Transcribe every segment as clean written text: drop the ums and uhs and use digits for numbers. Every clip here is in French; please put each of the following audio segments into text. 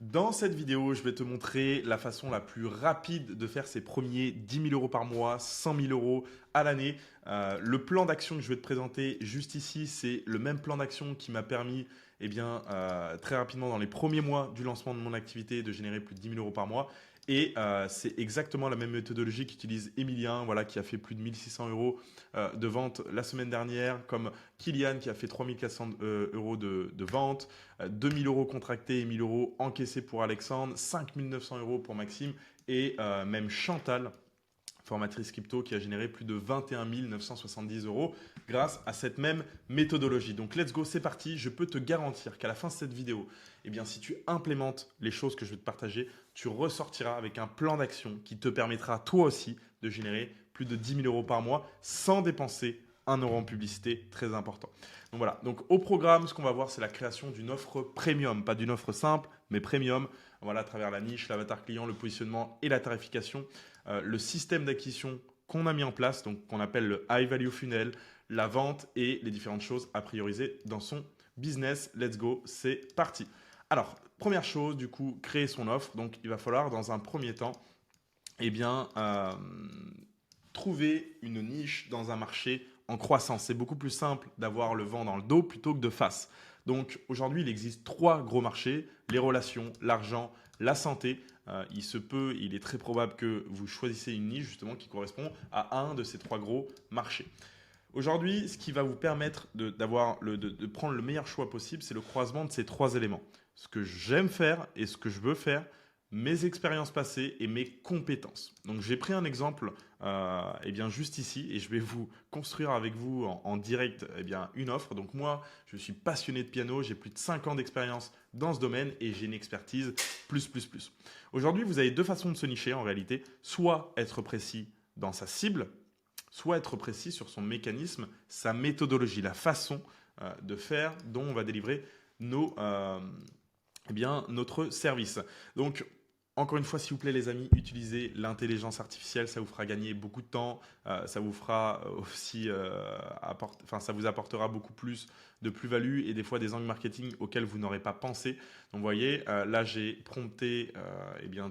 Dans cette vidéo, je vais te montrer la façon la plus rapide de faire ses premiers 10 000 euros par mois, 100 000 euros à l'année. Le plan d'action que je vais te présenter juste ici, c'est le même plan d'action qui m'a permis très rapidement dans les premiers mois du lancement de mon activité de générer plus de 10 000 euros par mois. Et c'est exactement la même méthodologie qu'utilise Emilien, voilà, qui a fait plus de 1600 euros de vente la semaine dernière, comme Kylian qui a fait 3400 euros de vente, 2000 euros contractés et 1000 euros encaissés pour Alexandre, 5900 euros pour Maxime et même Chantal, formatrice crypto, qui a généré plus de 21 970 euros grâce à cette même méthodologie. Donc let's go, c'est parti. Je peux te garantir qu'à la fin de cette vidéo, eh bien, si tu implémentes les choses que je vais te partager, tu ressortiras avec un plan d'action qui te permettra toi aussi de générer plus de 10 000 euros par mois sans dépenser un euro en publicité, très important. Donc voilà, donc au programme, ce qu'on va voir, c'est la création d'une offre premium, pas d'une offre simple, mais premium, voilà, à travers la niche, l'avatar client, le positionnement et la tarification, le système d'acquisition qu'on a mis en place, donc qu'on appelle le high value funnel, la vente et les différentes choses à prioriser dans son business. Let's go, c'est parti. Alors, première chose, du coup, créer son offre. Donc, il va falloir dans un premier temps, eh bien, trouver une niche dans un marché en croissance. C'est beaucoup plus simple d'avoir le vent dans le dos plutôt que de face. Donc aujourd'hui, il existe trois gros marchés, les relations, l'argent, la santé. Il est très probable que vous choisissez une niche justement qui correspond à un de ces trois gros marchés. Aujourd'hui, ce qui va vous permettre de prendre le meilleur choix possible, c'est le croisement de ces trois éléments. Ce que j'aime faire et ce que je veux faire, mes expériences passées et mes compétences. Donc j'ai pris un exemple juste ici et je vais vous construire avec vous en direct une offre. Donc moi, je suis passionné de piano, j'ai plus de 5 ans d'expérience dans ce domaine et j'ai une expertise plus. Aujourd'hui, vous avez deux façons de se nicher en réalité. Soit être précis dans sa cible, soit être précis sur son mécanisme, sa méthodologie, la façon de faire dont on va délivrer notre service. Donc, encore une fois, s'il vous plaît, les amis, utilisez l'intelligence artificielle. Ça vous fera gagner beaucoup de temps. Ça vous fera aussi, ça vous apportera beaucoup plus de plus-value et des fois des angles marketing auxquels vous n'aurez pas pensé. Donc, vous voyez, là, j'ai prompté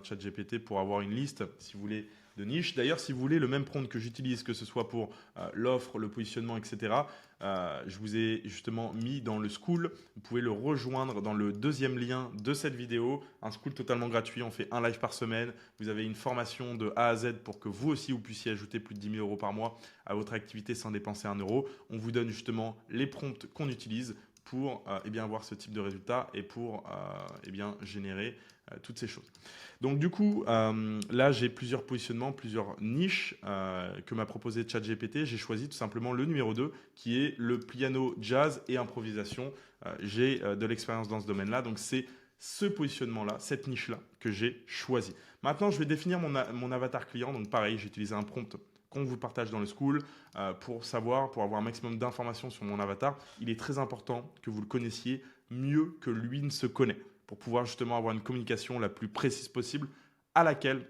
ChatGPT pour avoir une liste, si vous voulez, de niches. D'ailleurs, si vous voulez le même prompt que j'utilise, que ce soit pour l'offre, le positionnement, etc., je vous ai justement mis dans le school. Vous pouvez le rejoindre dans le deuxième lien de cette vidéo. Un school totalement gratuit. On fait un live par semaine. Vous avez une formation de A à Z pour que vous aussi, vous puissiez ajouter plus de 10 000 euros par mois à votre activité sans dépenser un euro. On vous donne justement les prompts qu'on utilise pour avoir ce type de résultat et pour générer toutes ces choses. Donc du coup, là j'ai plusieurs positionnements, plusieurs niches que m'a proposé ChatGPT. J'ai choisi tout simplement le numéro 2 qui est le piano, jazz et improvisation. J'ai de l'expérience dans ce domaine-là, donc c'est ce positionnement-là, cette niche-là que j'ai choisi. Maintenant, je vais définir mon avatar client. Donc pareil, j'ai utilisé un prompt qu'on vous partage dans le school pour avoir un maximum d'informations sur mon avatar. Il est très important que vous le connaissiez mieux que lui ne se connaît pour pouvoir justement avoir une communication la plus précise possible à laquelle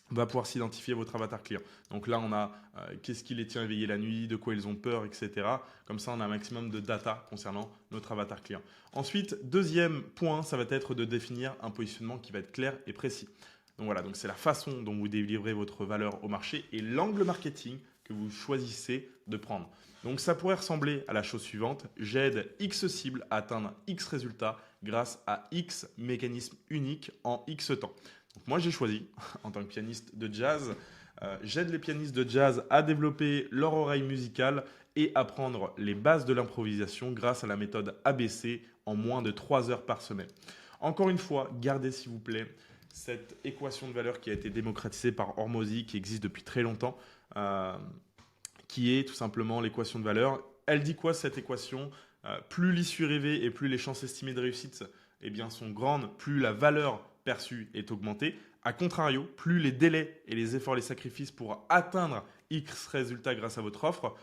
va pouvoir s'identifier votre avatar client. Donc là, on a qu'est-ce qui les tient éveillés la nuit, de quoi ils ont peur, etc. Comme ça, on a un maximum de data concernant notre avatar client. Ensuite, deuxième point, ça va être de définir un positionnement qui va être clair et précis. Donc voilà, donc c'est la façon dont vous délivrez votre valeur au marché et l'angle marketing que vous choisissez de prendre. Donc ça pourrait ressembler à la chose suivante. J'aide X cibles à atteindre X résultats grâce à X mécanismes uniques en X temps. Donc moi j'ai choisi, en tant que pianiste de jazz, j'aide les pianistes de jazz à développer leur oreille musicale et apprendre les bases de l'improvisation grâce à la méthode ABC en moins de 3 heures par semaine. Encore une fois, gardez s'il vous plaît cette équation de valeur qui a été démocratisée par Hormozy, qui existe depuis très longtemps, qui est tout simplement l'équation de valeur. Elle dit quoi cette équation? Plus l'issue rêvée et plus les chances estimées de réussite sont grandes, plus la valeur perçue est augmentée. A contrario, plus les délais et les efforts, les sacrifices pour atteindre X résultats grâce à votre offre,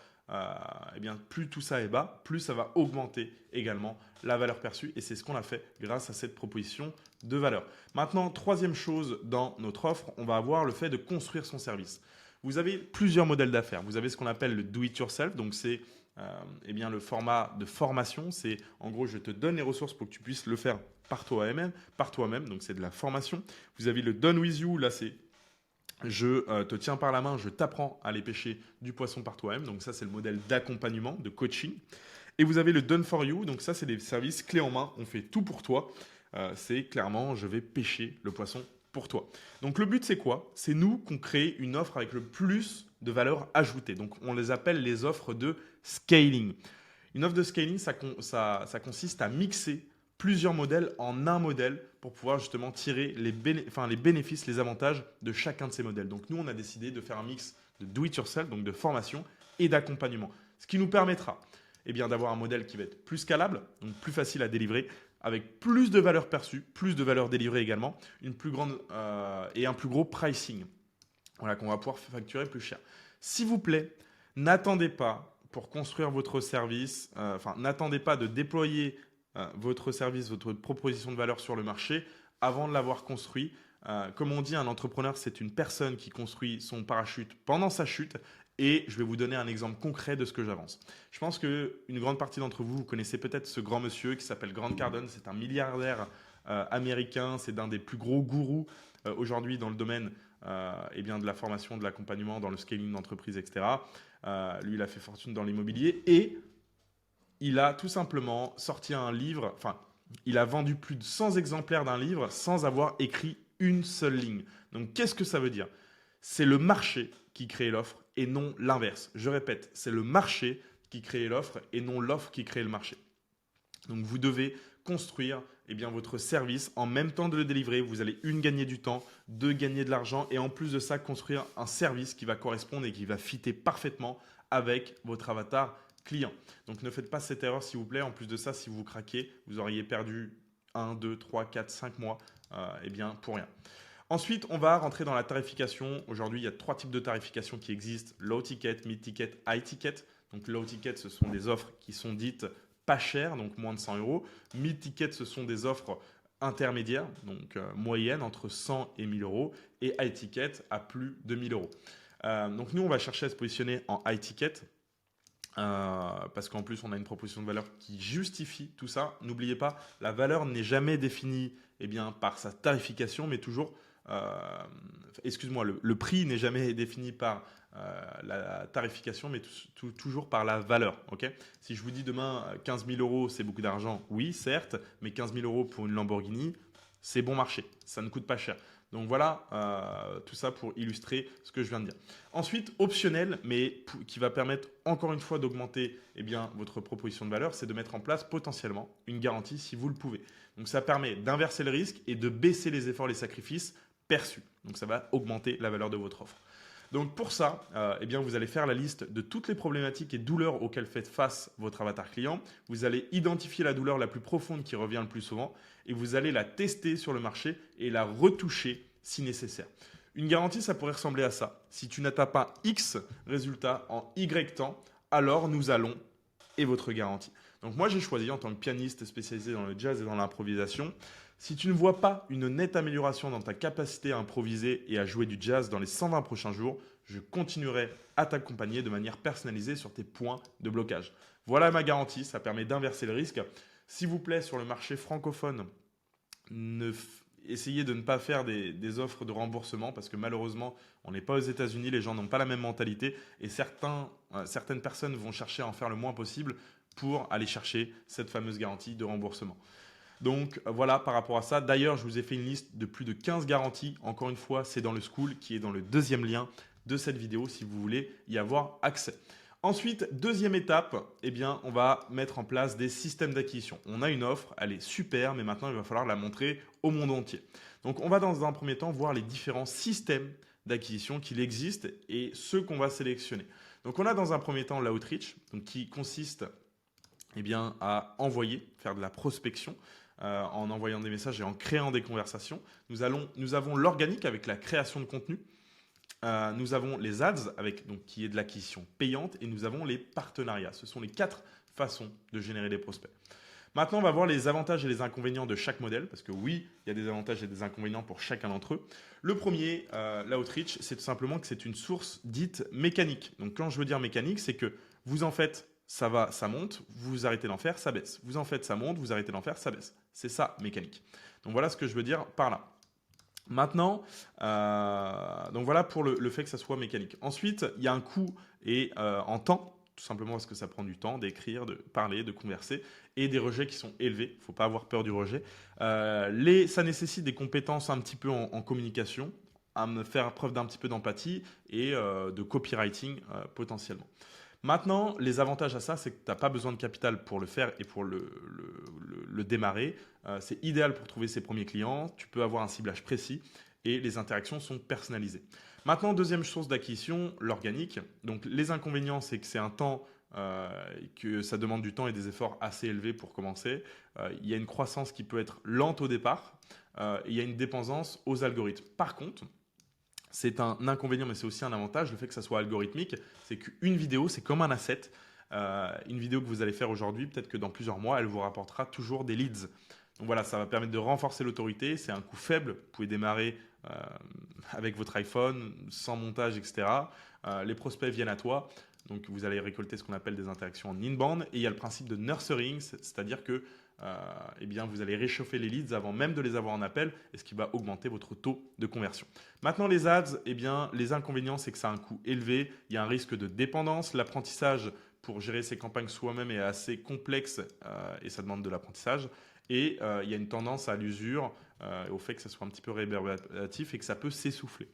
plus tout ça est bas, plus ça va augmenter également la valeur perçue. Et c'est ce qu'on a fait grâce à cette proposition de valeur. Maintenant, troisième chose dans notre offre, on va avoir le fait de construire son service. Vous avez plusieurs modèles d'affaires. Vous avez ce qu'on appelle le do-it-yourself, donc c'est le format de formation. C'est en gros, je te donne les ressources pour que tu puisses le faire par toi-même, donc c'est de la formation. Vous avez le Done with you, là c'est je te tiens par la main, je t'apprends à aller pêcher du poisson par toi-même. Donc ça, c'est le modèle d'accompagnement, de coaching. Et vous avez le Done for you. Donc ça, c'est des services clés en main. On fait tout pour toi. C'est clairement, je vais pêcher le poisson pour toi. Donc le but, c'est quoi? C'est nous qu'on crée une offre avec le plus de valeur ajoutée. Donc on les appelle les offres de scaling. Une offre de scaling, ça consiste à mixer plusieurs modèles en un modèle pour pouvoir justement tirer les bénéfices, les avantages de chacun de ces modèles. Donc nous, on a décidé de faire un mix de do-it-yourself, donc de formation et d'accompagnement. Ce qui nous permettra d'avoir un modèle qui va être plus scalable, donc plus facile à délivrer, avec plus de valeur perçue, plus de valeur délivrée également, une plus grande et un plus gros pricing. Voilà, qu'on va pouvoir facturer plus cher. S'il vous plaît, n'attendez pas pour construire votre service, n'attendez pas de déployer votre service, votre proposition de valeur sur le marché avant de l'avoir construit. Comme on dit, un entrepreneur, c'est une personne qui construit son parachute pendant sa chute. Et je vais vous donner un exemple concret de ce que j'avance. Je pense qu'une grande partie d'entre vous, vous connaissez peut-être ce grand monsieur qui s'appelle Grant Cardone. C'est un milliardaire américain. C'est l'un des plus gros gourous aujourd'hui dans le domaine de la formation, de l'accompagnement, dans le scaling d'entreprise, etc. Lui, il a fait fortune dans l'immobilier et il a tout simplement sorti un livre, il a vendu plus de 100 exemplaires d'un livre sans avoir écrit une seule ligne. Donc, qu'est-ce que ça veut dire? C'est le marché qui crée l'offre et non l'inverse. Je répète, c'est le marché qui crée l'offre et non l'offre qui crée le marché. Donc, vous devez construire votre service en même temps de le délivrer. Vous allez gagner du temps, gagner de l'argent et en plus de ça, construire un service qui va correspondre et qui va fitter parfaitement avec votre avatar client. Donc ne faites pas cette erreur s'il vous plaît. En plus de ça, si vous craquez, vous auriez perdu 1, 2, 3, 4, 5 mois pour rien. Ensuite, on va rentrer dans la tarification. Aujourd'hui, il y a 3 types de tarification qui existent. Low ticket, mid ticket, high ticket. Donc low ticket, ce sont des offres qui sont dites pas chères, donc moins de 100 euros. Mid ticket, ce sont des offres intermédiaires, donc moyennes, entre 100 et 1000 euros. Et high ticket à plus de 1000 euros. Donc nous, on va chercher à se positionner en high ticket. Parce qu'en plus on a une proposition de valeur qui justifie tout ça. N'oubliez pas, la valeur n'est jamais définie par sa tarification, mais toujours, le prix n'est jamais défini par la tarification, mais toujours par la valeur. Okay, si je vous dis demain 15 000 euros, c'est beaucoup d'argent, oui, certes, mais 15 000 euros pour une Lamborghini, c'est bon marché, ça ne coûte pas cher. Donc voilà, tout ça pour illustrer ce que je viens de dire. Ensuite, optionnel, mais qui va permettre encore une fois d'augmenter votre proposition de valeur, c'est de mettre en place potentiellement une garantie si vous le pouvez. Donc ça permet d'inverser le risque et de baisser les efforts, les sacrifices perçus. Donc ça va augmenter la valeur de votre offre. Donc pour ça, vous allez faire la liste de toutes les problématiques et douleurs auxquelles fait face votre avatar client. Vous allez identifier la douleur la plus profonde qui revient le plus souvent et vous allez la tester sur le marché et la retoucher si nécessaire. Une garantie, ça pourrait ressembler à ça. Si tu n'atteins pas X résultat en Y temps, alors nous allons et votre garantie. Donc moi, j'ai choisi en tant que pianiste spécialisé dans le jazz et dans l'improvisation. Si tu ne vois pas une nette amélioration dans ta capacité à improviser et à jouer du jazz dans les 120 prochains jours, je continuerai à t'accompagner de manière personnalisée sur tes points de blocage. Voilà ma garantie, ça permet d'inverser le risque. S'il vous plaît, sur le marché francophone, essayez de ne pas faire des offres de remboursement parce que malheureusement, on n'est pas aux États-Unis, les gens n'ont pas la même mentalité et certaines personnes vont chercher à en faire le moins possible pour aller chercher cette fameuse garantie de remboursement. Donc voilà par rapport à ça. D'ailleurs, je vous ai fait une liste de plus de 15 garanties. Encore une fois, c'est dans le School qui est dans le deuxième lien de cette vidéo si vous voulez y avoir accès. Ensuite, deuxième étape, on va mettre en place des systèmes d'acquisition. On a une offre, elle est super, mais maintenant il va falloir la montrer au monde entier. Donc on va dans un premier temps voir les différents systèmes d'acquisition qu'il existe et ceux qu'on va sélectionner. Donc on a dans un premier temps l'outreach, qui consiste à envoyer, faire de la prospection en envoyant des messages et en créant des conversations. Nous avons l'organique avec la création de contenu. Nous avons les ads qui est de l'acquisition payante et nous avons les partenariats. Ce sont les 4 façons de générer des prospects. Maintenant, on va voir les avantages et les inconvénients de chaque modèle parce que oui, il y a des avantages et des inconvénients pour chacun d'entre eux. Le premier, l'outreach, c'est tout simplement que c'est une source dite mécanique. Donc quand je veux dire mécanique, c'est que vous en faites, ça monte, vous arrêtez d'en faire, ça baisse. Vous en faites, ça monte, vous arrêtez d'en faire, ça baisse. C'est ça, mécanique. Donc voilà ce que je veux dire par là. Maintenant, donc voilà pour le fait que ça soit mécanique. Ensuite, il y a un coût et en temps, tout simplement parce que ça prend du temps d'écrire, de parler, de converser, et des rejets qui sont élevés. Il ne faut pas avoir peur du rejet. Ça nécessite des compétences un petit peu en communication, à me faire preuve d'un petit peu d'empathie et de copywriting potentiellement. Maintenant, les avantages à ça, c'est que tu n'as pas besoin de capital pour le faire et pour le démarrer. C'est idéal pour trouver ses premiers clients. Tu peux avoir un ciblage précis et les interactions sont personnalisées. Maintenant, deuxième source d'acquisition, l'organique. Donc, les inconvénients, c'est que c'est un temps, que ça demande du temps et des efforts assez élevés pour commencer. Il y a une croissance qui peut être lente au départ. Il y a une dépendance aux algorithmes. Par contre, c'est un inconvénient, mais c'est aussi un avantage, le fait que ça soit algorithmique, c'est qu'une vidéo, c'est comme un asset. Une vidéo que vous allez faire aujourd'hui, peut-être que dans plusieurs mois, elle vous rapportera toujours des leads. Donc voilà, ça va permettre de renforcer l'autorité. C'est un coût faible. Vous pouvez démarrer avec votre iPhone, sans montage, etc. Les prospects viennent à toi. Donc vous allez récolter ce qu'on appelle des interactions en inbound. Et il y a le principe de nurturing, c'est-à-dire que eh bien, vous allez réchauffer les leads avant même de les avoir en appel, et ce qui va augmenter votre taux de conversion. Maintenant, les ads, eh bien, les inconvénients, c'est que ça a un coût élevé, il y a un risque de dépendance, l'apprentissage pour gérer ses campagnes soi-même est assez complexe et ça demande de l'apprentissage. Et il y a une tendance à l'usure, au fait que ça soit un petit peu rébarbatif et que ça peut s'essouffler.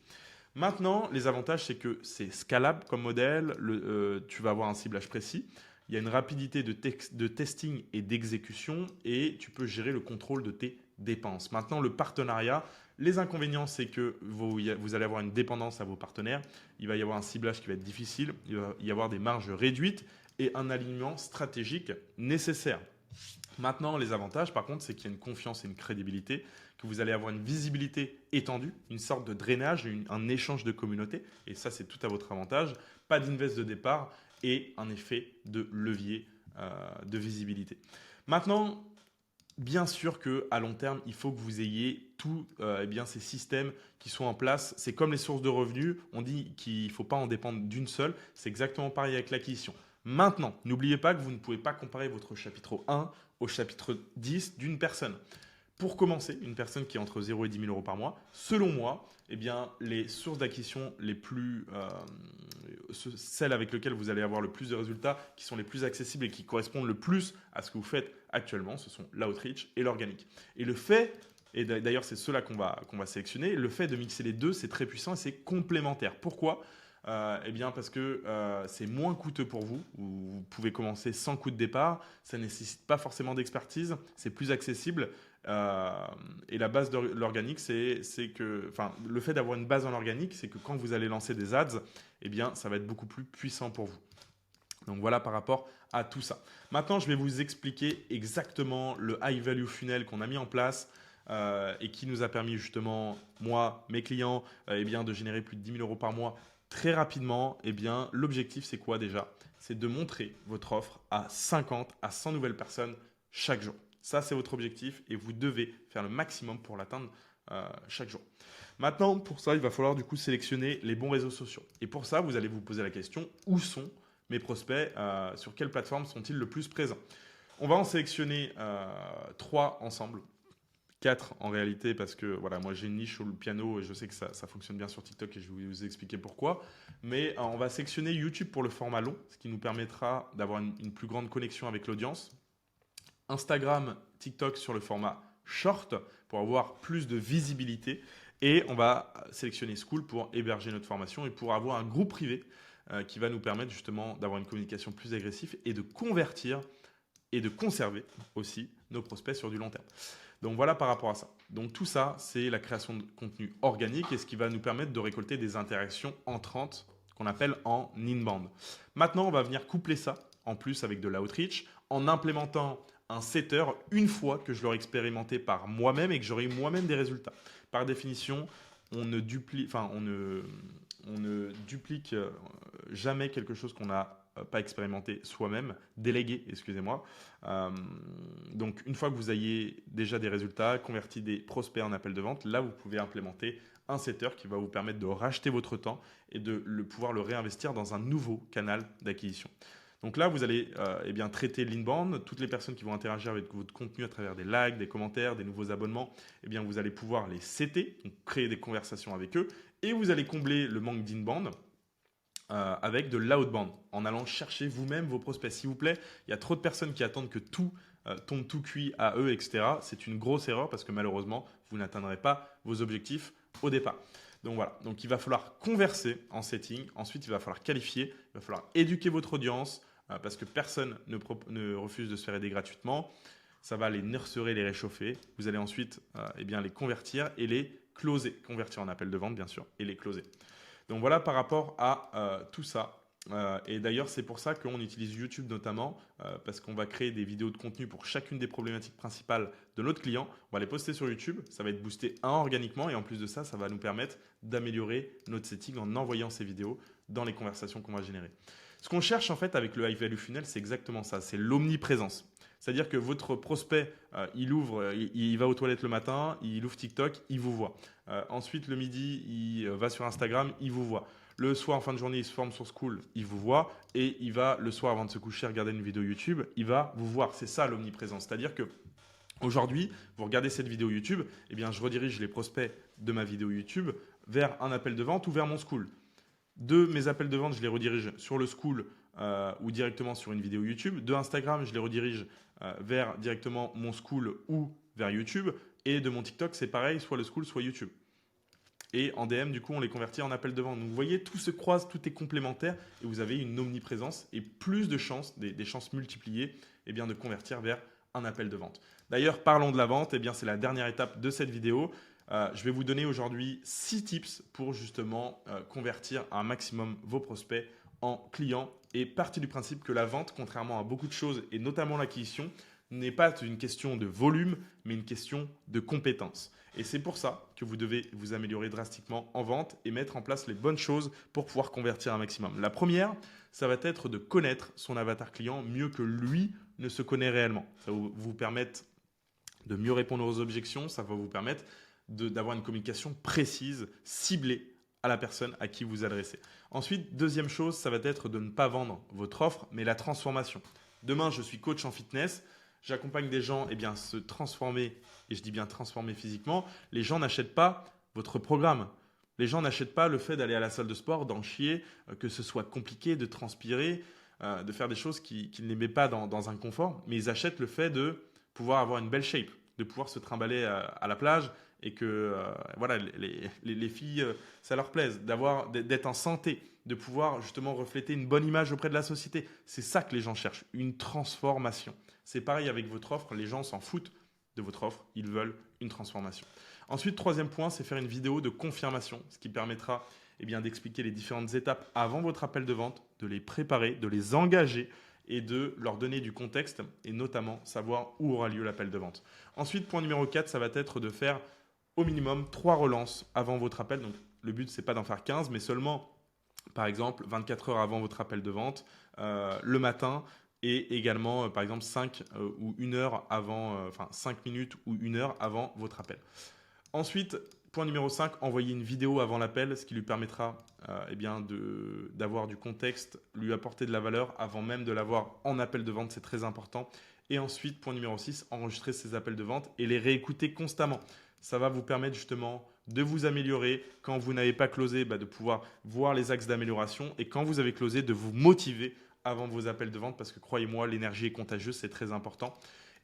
Maintenant, les avantages, c'est que c'est scalable comme modèle, tu vas avoir un ciblage précis, il y a une rapidité de testing et d'exécution et tu peux gérer le contrôle de tes dépenses. Maintenant, le partenariat, les inconvénients, c'est que vous allez avoir une dépendance à vos partenaires, il va y avoir un ciblage qui va être difficile, il va y avoir des marges réduites et un alignement stratégique nécessaire. Maintenant, les avantages, par contre, c'est qu'il y a une confiance et une crédibilité, que vous allez avoir une visibilité étendue, une sorte de drainage, un échange de communauté, et ça, c'est tout à votre avantage. Pas d'invest de départ et un effet de levier de visibilité. Maintenant, bien sûr qu'à long terme, il faut que vous ayez tous ces systèmes qui sont en place. C'est comme les sources de revenus. On dit qu'il ne faut pas en dépendre d'une seule. C'est exactement pareil avec l'acquisition. Maintenant, n'oubliez pas que vous ne pouvez pas comparer votre chapitre 1 au chapitre 10 d'une personne. Pour commencer, une personne qui est entre 0 et 10 000 euros par mois, selon moi, eh bien, les sources d'acquisition les plus, celles avec lesquelles vous allez avoir le plus de résultats, qui sont les plus accessibles et qui correspondent le plus à ce que vous faites actuellement, ce sont l'outreach et l'organique. Et le fait, et d'ailleurs c'est ceux-là qu'on va sélectionner, le fait de mixer les deux, c'est très puissant et c'est complémentaire. Pourquoi ? Eh bien parce que c'est moins coûteux pour vous. Vous pouvez commencer sans coût de départ. Ça ne nécessite pas forcément d'expertise. C'est plus accessible. Et la base de l'organique, c'est que, enfin, le fait d'avoir une base en organique, c'est que quand vous allez lancer des ads, eh bien, ça va être beaucoup plus puissant pour vous. Donc voilà par rapport à tout ça. Maintenant, je vais vous expliquer exactement le high value funnel qu'on a mis en place et qui nous a permis justement, moi, mes clients, eh bien, de générer plus de 10 000 euros par mois très rapidement. Eh bien, l'objectif, c'est quoi déjà ? C'est de montrer votre offre à 50 à 100 nouvelles personnes chaque jour. Ça, c'est votre objectif et vous devez faire le maximum pour l'atteindre chaque jour. Maintenant, pour ça, il va falloir du coup sélectionner les bons réseaux sociaux. Et pour ça, vous allez vous poser la question, où sont mes prospects, sur quelle plateforme sont-ils le plus présents ? On va en sélectionner 3 ensemble. 4 en réalité parce que voilà, moi j'ai une niche sur le piano et je sais que ça fonctionne bien sur TikTok et je vais vous expliquer pourquoi. Mais on va sélectionner YouTube pour le format long, ce qui nous permettra d'avoir une plus grande connexion avec l'audience. Instagram, TikTok sur le format short pour avoir plus de visibilité. Et on va sélectionner Skool pour héberger notre formation et pour avoir un groupe privé qui va nous permettre justement d'avoir une communication plus agressive et de convertir et de conserver aussi nos prospects sur du long terme. Donc voilà par rapport à ça. Donc tout ça, c'est la création de contenu organique et ce qui va nous permettre de récolter des interactions entrantes qu'on appelle en inbound. Maintenant, on va venir coupler ça en plus avec de l'outreach en implémentant un setter une fois que je l'aurai expérimenté par moi-même et que j'aurai eu moi-même des résultats. Par définition, on ne duplique jamais quelque chose qu'on n'a pas expérimenté soi-même, délégué, excusez-moi. Donc, une fois que vous ayez déjà des résultats, converti des prospects en appels de vente, là, vous pouvez implémenter un setter qui va vous permettre de racheter votre temps et de pouvoir le réinvestir dans un nouveau canal d'acquisition. Donc là, vous allez eh bien, traiter l'inbound. Toutes les personnes qui vont interagir avec votre contenu à travers des likes, des commentaires, des nouveaux abonnements, eh bien, vous allez pouvoir les setter, donc créer des conversations avec eux. Et vous allez combler le manque d'inbound avec de l'outbound, en allant chercher vous-même vos prospects. S'il vous plaît, il y a trop de personnes qui attendent que tout tombe tout cuit à eux, etc. C'est une grosse erreur parce que malheureusement, vous n'atteindrez pas vos objectifs au départ. Donc voilà, donc il va falloir converser en setting, ensuite il va falloir qualifier, il va falloir éduquer votre audience parce que personne ne refuse de se faire aider gratuitement. Ça va les nurserer, les réchauffer. Vous allez ensuite eh bien, les convertir et les closer. Convertir en appel de vente, bien sûr, et les closer. Donc voilà par rapport à tout ça. Et d'ailleurs, c'est pour ça qu'on utilise YouTube notamment, parce qu'on va créer des vidéos de contenu pour chacune des problématiques principales de notre client. On va les poster sur YouTube, ça va être boosté organiquement et en plus de ça, ça va nous permettre d'améliorer notre setting en envoyant ces vidéos dans les conversations qu'on va générer. Ce qu'on cherche en fait avec le High Value Funnel, c'est exactement ça, c'est l'omniprésence. C'est-à-dire que votre prospect, il ouvre, il va aux toilettes le matin, il ouvre TikTok, il vous voit. Ensuite, le midi, il va sur Instagram, il vous voit. Le soir, en fin de journée, il se forme sur School, il vous voit. Et il va, le soir, avant de se coucher, regarder une vidéo YouTube, il va vous voir. C'est ça l'omniprésence. C'est-à-dire que aujourd'hui, vous regardez cette vidéo YouTube, eh bien, je redirige les prospects de ma vidéo YouTube vers un appel de vente ou vers mon School. De mes appels de vente, je les redirige sur le School ou directement sur une vidéo YouTube. De Instagram, je les redirige vers directement mon School ou vers YouTube. Et de mon TikTok, c'est pareil, soit le School, soit YouTube. Et en DM, du coup, on les convertit en appel de vente. Donc, vous voyez, tout se croise, tout est complémentaire et vous avez une omniprésence et plus de chances, des chances multipliées, eh bien, de convertir vers un appel de vente. D'ailleurs, parlons de la vente. Eh bien, c'est la dernière étape de cette vidéo. Je vais vous donner aujourd'hui 6 tips pour justement convertir un maximum vos prospects en clients et partir du principe que la vente, contrairement à beaucoup de choses et notamment l'acquisition, n'est pas une question de volume, mais une question de compétence. Et c'est pour ça que vous devez vous améliorer drastiquement en vente et mettre en place les bonnes choses pour pouvoir convertir un maximum. La première, ça va être de connaître son avatar client mieux que lui ne se connaît réellement. Ça va vous permettre de mieux répondre aux objections, ça va vous permettre d'avoir une communication précise, ciblée à la personne à qui vous adressez. Ensuite, deuxième chose, ça va être de ne pas vendre votre offre, mais la transformation. Demain, je suis coach en fitness. J'accompagne des gens à se transformer, et je dis bien transformer physiquement. Les gens n'achètent pas votre programme. Les gens n'achètent pas le fait d'aller à la salle de sport, d'en chier, que ce soit compliqué, de transpirer, de faire des choses qu'ils n'aimaient pas dans un confort, mais ils achètent le fait de pouvoir avoir une belle shape, de pouvoir se trimballer à la plage et que voilà, les filles, ça leur plaise, d'être en santé, de pouvoir justement refléter une bonne image auprès de la société. C'est ça que les gens cherchent, une transformation. C'est pareil avec votre offre, les gens s'en foutent de votre offre, ils veulent une transformation. Ensuite, troisième point, c'est faire une vidéo de confirmation, ce qui permettra d'expliquer les différentes étapes avant votre appel de vente, de les préparer, de les engager et de leur donner du contexte et notamment savoir où aura lieu l'appel de vente. Ensuite, point numéro 4, ça va être de faire au minimum 3 relances avant votre appel. Donc, le but, ce n'est pas d'en faire 15, mais seulement, par exemple, 24 heures avant votre appel de vente, le matin, et également, par exemple, 5 ou 1 heure avant, 5 minutes ou 1 heure avant votre appel. Ensuite, point numéro 5, envoyer une vidéo avant l'appel, ce qui lui permettra d'avoir du contexte, lui apporter de la valeur avant même de l'avoir en appel de vente, c'est très important. Et ensuite, point numéro 6, enregistrer ses appels de vente et les réécouter constamment. Ça va vous permettre justement de vous améliorer. Quand vous n'avez pas closé, de pouvoir voir les axes d'amélioration. Et quand vous avez closé, de vous motiver avant vos appels de vente parce que croyez-moi, l'énergie est contagieuse, c'est très important.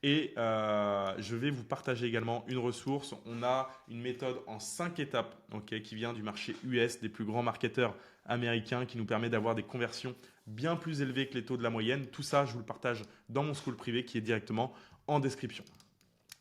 Et je vais vous partager également une ressource. On a une méthode en 5 étapes qui vient du marché US, des plus grands marketeurs américains, qui nous permet d'avoir des conversions bien plus élevées que les taux de la moyenne. Tout ça, je vous le partage dans mon school privé qui est directement en description.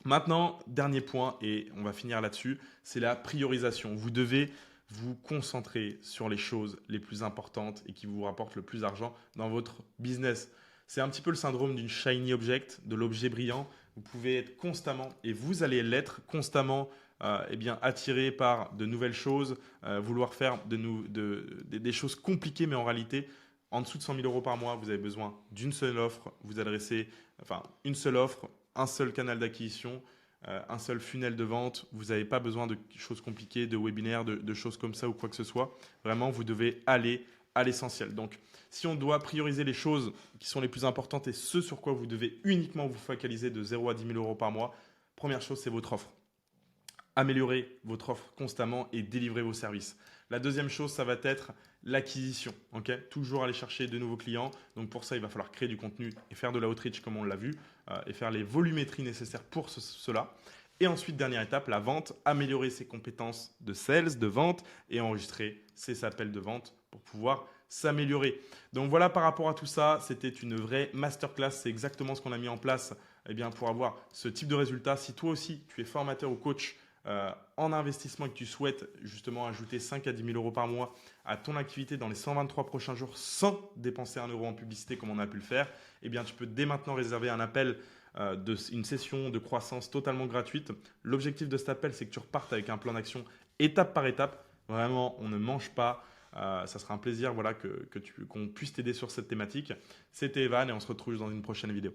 Maintenant, dernier point, et on va finir là-dessus, c'est la priorisation. Vous devez vous concentrer sur les choses les plus importantes et qui vous rapportent le plus d'argent dans votre business. C'est un petit peu le syndrome d'une shiny object, de l'objet brillant. Vous pouvez être constamment, et vous allez l'être constamment, attiré par de nouvelles choses, vouloir faire des choses compliquées, mais en réalité, en dessous de 100 000 euros par mois, vous avez besoin d'une seule offre, vous adressez, une seule offre, un seul canal d'acquisition, un seul funnel de vente. Vous n'avez pas besoin de choses compliquées, de webinaires, de choses comme ça ou quoi que ce soit. Vraiment, vous devez aller à l'essentiel. Donc, si on doit prioriser les choses qui sont les plus importantes et ce sur quoi vous devez uniquement vous focaliser de 0 à 10 000 euros par mois, première chose, c'est votre offre. Améliorez votre offre constamment et délivrez vos services. La deuxième chose, ça va être l'acquisition. Toujours aller chercher de nouveaux clients. Donc pour ça, il va falloir créer du contenu et faire de l'outreach comme on l'a vu et faire les volumétries nécessaires pour cela. Et ensuite, dernière étape, la vente. Améliorer ses compétences de sales, de vente et enregistrer ses appels de vente pour pouvoir s'améliorer. Donc voilà par rapport à tout ça, c'était une vraie masterclass. C'est exactement ce qu'on a mis en place pour avoir ce type de résultat. Si toi aussi, tu es formateur ou coach en investissement et que tu souhaites justement ajouter 5 à 10 000 euros par mois à ton activité dans les 123 prochains jours sans dépenser un euro en publicité comme on a pu le faire, tu peux dès maintenant réserver un appel une session de croissance totalement gratuite. L'objectif de cet appel, c'est que tu repartes avec un plan d'action étape par étape. Vraiment, on ne mange pas. Ça sera un plaisir qu'on puisse t'aider sur cette thématique. C'était Evan et on se retrouve dans une prochaine vidéo.